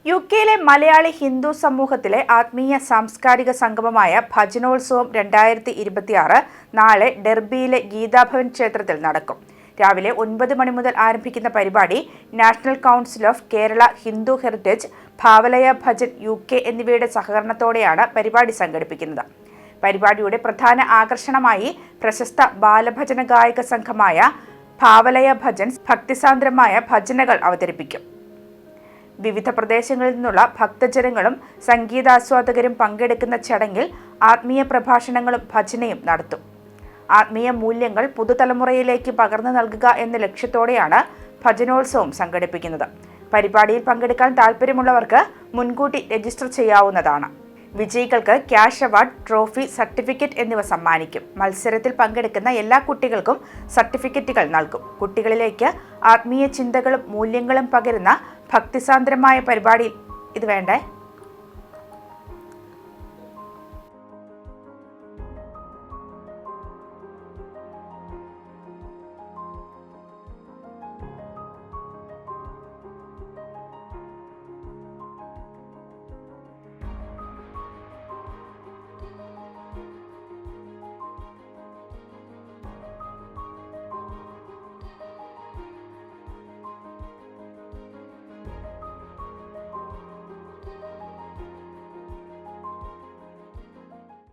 യുകെയിലെ മലയാളി ഹിന്ദു സമൂഹത്തിലെ ആത്മീയ സാംസ്കാരിക സംഗമമായ ഭജനോത്സവം 2026 നാളെ ഡെർബിയിലെ ഗീതാഭവൻ ക്ഷേത്രത്തിൽ നടക്കും. രാവിലെ 9 മണി മുതൽ ആരംഭിക്കുന്ന പരിപാടി national council of Kerala Hindu heritage, Bhavalaya Bhajan UK എന്നിവയുടെ സഹകരണത്തോടെയാണ് പരിപാടി സംഘടിപ്പിക്കുന്നത്. പരിപാടിയുടെ പ്രധാന ആകർഷണമായി പ്രശസ്ത ബാലഭജന ഗായക സംഘമായ ഭാവലയ ഭജൻസ് ഭക്തിസാന്ദ്രമായ ഭജനകൾ അവതരിപ്പിക്കും. വിവിധ പ്രദേശങ്ങളിൽ നിന്നുള്ള ഭക്തജനങ്ങളും സംഗീതാസ്വാദകരും പങ്കെടുക്കുന്ന ചടങ്ങിൽ ആത്മീയ പ്രഭാഷണങ്ങളും ഭജനയും നടത്തും. ആത്മീയ മൂല്യങ്ങൾ പുതുതലമുറയിലേക്ക് പകർന്നു നൽകുക എന്ന ലക്ഷ്യത്തോടെയാണ് ഭജനോത്സവം സംഘടിപ്പിക്കുന്നത്. പരിപാടിയിൽ പങ്കെടുക്കാൻ താൽപ്പര്യമുള്ളവർക്ക് മുൻകൂട്ടി രജിസ്റ്റർ ചെയ്യാവുന്നതാണ്. വിജയികൾക്ക് ക്യാഷ് അവാർഡ്, ട്രോഫി, സർട്ടിഫിക്കറ്റ് എന്നിവ സമ്മാനിക്കും. മത്സരത്തിൽ പങ്കെടുക്കുന്ന എല്ലാ കുട്ടികൾക്കും സർട്ടിഫിക്കറ്റുകൾ നൽകും. കുട്ടികളിലേക്ക് ആത്മീയ ചിന്തകളും മൂല്യങ്ങളും പകരുന്ന ഭക്തിസാന്ദ്രമായ പരിപാടിയിൽ ഇത് വേണ്ടേ